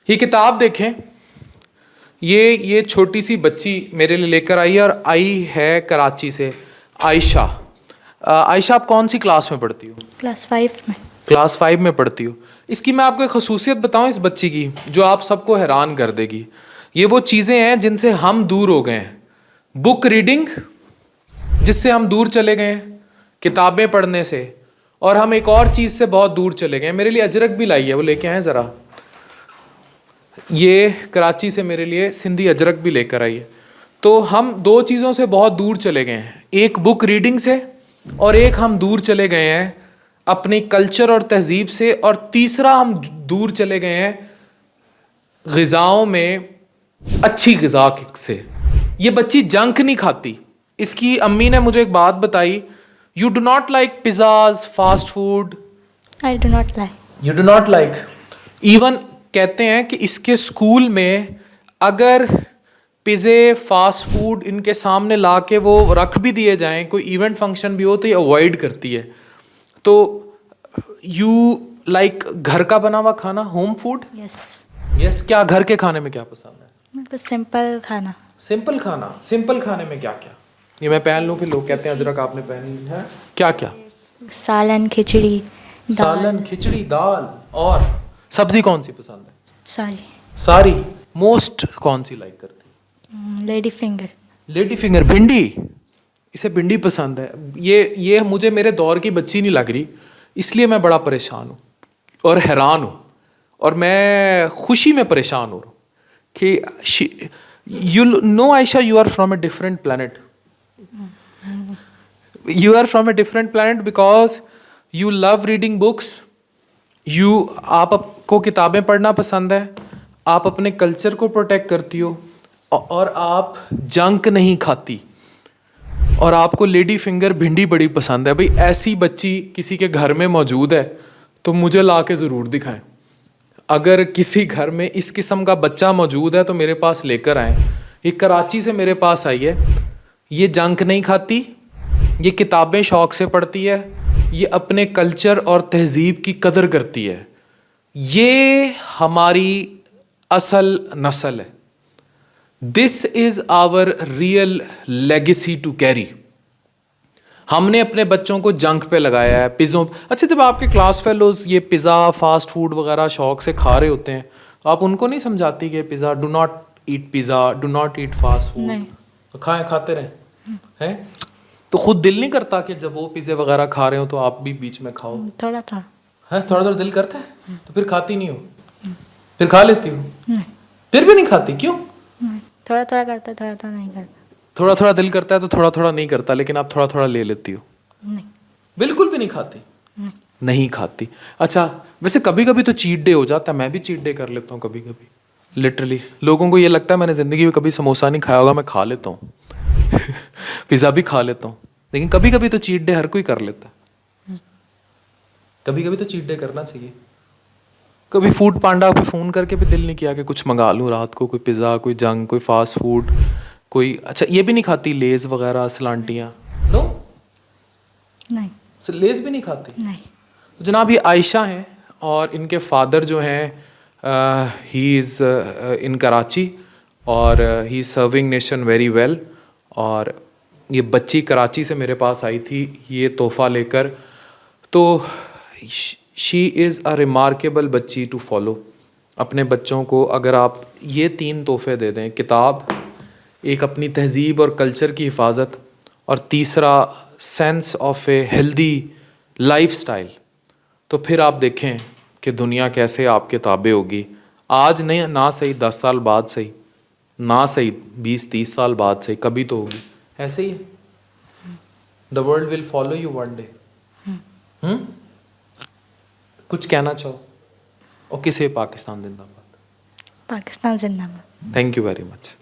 ये किताब देखें, ये छोटी सी बच्ची मेरे लिए लेकर आई है और आई है कराची से, आयशा। आयशा, आप कौन सी क्लास में पढ़ती हो? क्लास 5 में। क्लास 5 में पढ़ती हो। इसकी मैं आपको एक खसूसियत बताऊं इस बच्ची की, जो आप सबको हैरान कर देगी। ये वो चीज़ें हैं जिनसे हम दूर हो गए हैं। बुक रीडिंग, जिससे हम दूर चले गए हैं किताबें पढ़ने से, और हम एक और चीज़ से बहुत दूर चले गए हैं। मेरे लिए अजरक भी लाई है, वो लेके आए ज़रा। ये कराची से मेरे लिए सिंधी अजरक भी लेकर आई है। तो हम दो चीज़ों से बहुत दूर चले गए हैं, एक बुक रीडिंग से और एक हम दूर चले गए हैं अपनी कल्चर और तहजीब से, और तीसरा हम दूर चले गए हैं ग़िज़ाओं में अच्छी ग़िज़ा से। ये बच्ची जंक नहीं खाती। इसकी अम्मी ने मुझे एक बात बताई, you do not like pizzas, fast food. I do not like. You do not like. Even कहते हैं कि इसके स्कूल में अगर पिज़्ज़े, फास्ट फूड इनके सामने ला के वो रख भी दिए जाएं, कोई इवेंट फंक्शन भी हो, तो ये अवॉइड करती है। तो यू लाइक घर का बना हुआ खाना, होम फूड? यस। यस। क्या घर के खाने में क्या पसंद है? मेरे को सिंपल खाना। सिंपल खाना। सिंपल खाने में क्या क्या? ये मैं पहन लूँ, फिर लोग कहते हैं अजरक आपने पहनी है। क्या क्या? सालन, खिचड़ी, सालन, खिचड़ी, दाल। और सब्जी कौन सी पसंद है? सारी। सारी। मोस्ट कौन सी लाइक करती? Lady finger. लेडी फिंगर, भिंडी। इसे भिंडी पसंद है। ये मुझे मेरे दौर की बच्ची नहीं लग रही, इसलिए मैं बड़ा परेशान हूँ और हैरान हूँ, और मैं खुशी में परेशान हो रहा हूँ कि you know Ayesha, you are from a different planet. You are from a different planet because you love reading books. आपको किताबें पढ़ना पसंद है, आप अपने कल्चर को प्रोटेक्ट करती हो, और आप जंक नहीं खाती, और आपको लेडी फिंगर, भिंडी बड़ी पसंद है। भाई ऐसी बच्ची किसी के घर में मौजूद है तो मुझे ला के ज़रूर दिखाएं। अगर किसी घर में इस किस्म का बच्चा मौजूद है तो मेरे पास लेकर आएँ। ये कराची से मेरे पास आई है, ये जंक नहीं खाती, ये किताबें शौक़ से पढ़ती है, ये अपने कल्चर और तहजीब की कदर करती है। ये हमारी असल नस्ल है। This is our real legacy to carry. हमने अपने बच्चों को जंक पे लगाया है, पिज़्ज़ों। अच्छा, जब आपके क्लास फेलोज ये पिज़्ज़ा, फास्ट फूड वगैरह शौक से खा रहे होते हैं, तो आप उनको नहीं समझाती कि pizza, do not eat pizza, do not eat fast food? नहीं। तो खाते रहें हैं। तो खुद दिल नहीं करता कि जब वो पिज़्ज़े वगैरह खा रहे हो तो आप भी बीच में खाओ? थोड़ा था। है, थोड़ा थोड़ा दिल करता है। तो फिर खाती नहीं हो? फिर खा लेती हो? फिर भी नहीं खाती, क्यों? थोड़ा थोड़ा करता है, थोड़ा थोड़ा नहीं करता। थोड़ा थोड़ा दिल करता है तो थोड़ा थोड़ा नहीं करता, लेकिन आप थोड़ा थोड़ा ले लेती हो? नहीं। बिल्कुल भी नहीं खाती? नहीं खाती। अच्छा, वैसे कभी कभी तो चीट डे हो जाता है। मैं भी चीट डे कर लेता हूँ कभी कभी। लिटरली लोगों को ये लगता है मैंने ज़िंदगी में कभी समोसा नहीं खाया होगा, मैं खा लेता हूँ। पिज़्ज़ा भी खा लेता हूँ, लेकिन कभी कभी तो चीट डे हर कोई कर लेता है। कभी कभी तो चीट डे करना चाहिए। कभी फूड पांडा पे फ़ोन करके भी दिल नहीं किया कि कुछ मंगा लूँ रात को, कोई पिज़्ज़ा, कोई जंक, कोई फास्ट फूड, कोई। अच्छा, ये भी नहीं खाती लेज़ वगैरह, सलांटियाँ? नो? नहीं। लेज़ भी नहीं खाती? नहीं। तो जनाब, ये आयशा हैं, और इनके फादर जो हैं, ही इज़ इन कराची, और he is serving nation very well. और ये बच्ची कराची से मेरे पास आई थी ये तोहफ़ा लेकर। तो शी इज़ अ रिमार्केबल बच्ची टू फॉलो। अपने बच्चों को अगर आप ये 3 तोहफ़े दे दें, किताब, एक अपनी तहजीब और कल्चर की हिफाजत, और तीसरा sense of a healthy lifestyle, तो फिर आप देखें कि दुनिया कैसे आपके ताबे होगी। आज नहीं, ना सही 10 साल बाद सही, ना सही 20-30 साल बाद सही, कभी तो होगी। ऐसे ही the world will follow you one day. कुछ कहना चाहो? ओके, से पाकिस्तान जिंदाबाद। पाकिस्तान जिंदाबाद। Thank you very much.